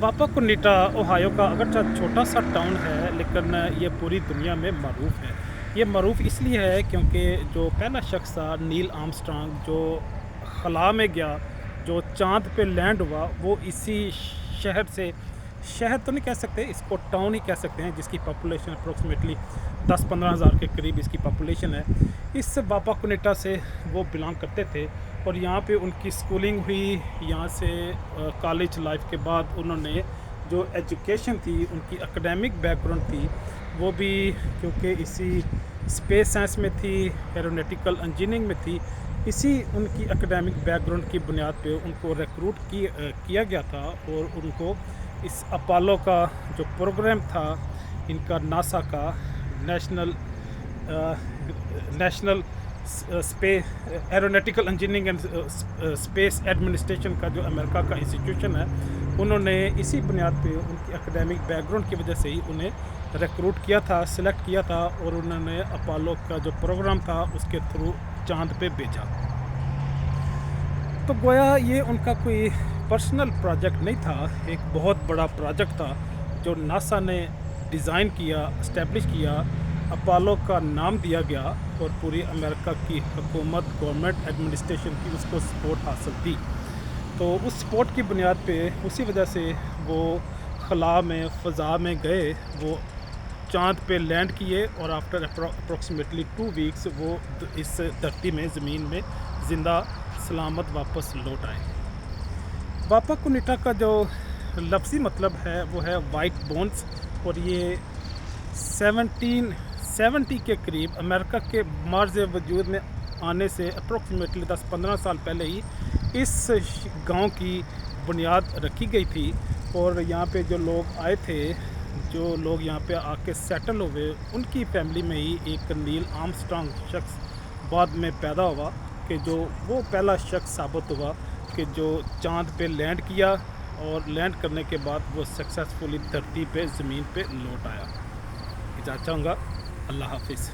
वापाकोनिटा Ohio का अगरचे छोटा सा टाउन है, लेकिन ये पूरी दुनिया में मरूफ है। ये मरूफ इसलिए है क्योंकि जो पहला शख्स था नील आर्मस्ट्रांग, जो खला में गया, जो चाँद पे लैंड हुआ, वो इसी शहर से, शहर तो नहीं कह सकते, इसको टाउन ही कह सकते हैं, जिसकी पॉपुलेशन अप्रोक्सीमेटली 10-15 हज़ार के करीब इसकी पॉपुलेशन है। इस वापाकोनिटा से वो बिलोंग करते थे और यहाँ पे उनकी स्कूलिंग हुई। यहाँ से कॉलेज लाइफ के बाद उन्होंने जो एजुकेशन थी, उनकी एकेडमिक बैकग्राउंड थी, वो भी क्योंकि इसी स्पेस साइंस में थी, एरोनॉटिकल इंजीनियरिंग में थी, इसी उनकी एकेडमिक बैकग्राउंड की बुनियाद पे उनको रिक्रूट किया गया था और उनको इस अपोलो का जो प्रोग्राम था इनका, नासा का national national aeronautical engineering and space administration का जो अमेरिका का इंस्टीट्यूशन है, उन्होंने इसी बुनियाद पे उनकी एकेडमिक बैकग्राउंड की वजह से ही उन्हें रिक्रूट किया था, सिलेक्ट किया था और उन्होंने अपोलो का जो प्रोग्राम था उसके थ्रू चांद पे भेजा। तो गोया ये उनका कोई पर्सनल प्रोजेक्ट नहीं था, एक बहुत बड़ा प्रोजेक्ट था जो नासा ने डिज़ाइन किया, इस्टेब्लिश किया, अपोलो का नाम दिया गया और पूरी अमेरिका की हुकूमत, गवर्नमेंट एडमिनिस्ट्रेशन की उसको सपोर्ट हासिल थी। तो उस सपोर्ट की बुनियाद पे, उसी वजह से वो खला में, फ़ज़ा में गए, वो चाँद पे लैंड किए और आफ्टर अप्रोक्सीमेटली 2 वीक्स वो इस धरती में, ज़मीन में ज़िंदा सलामत वापस लौट आए। वापाकोनिटा का जो लफ्ज़ी मतलब है वो है वाइट बोन्स और ये 1770 के करीब अमेरिका के मार्ज़ वजूद में आने से अप्रोक्सीमेटली 10-15 साल पहले ही इस गांव की बुनियाद रखी गई थी और यहाँ पे जो लोग आए थे, जो लोग यहाँ पे आके सेटल हुए, उनकी फैमिली में ही एक नील आर्मस्ट्रांग शख्स बाद में पैदा हुआ कि जो वो पहला शख्स साबित हुआ कि जो चाँद पे लैंड किया और लैंड करने के बाद वो सक्सेसफुली धरती पे, ज़मीन पे लौट आया। इजाज़त चाहूँगा। अल्लाह हाफ़िज़।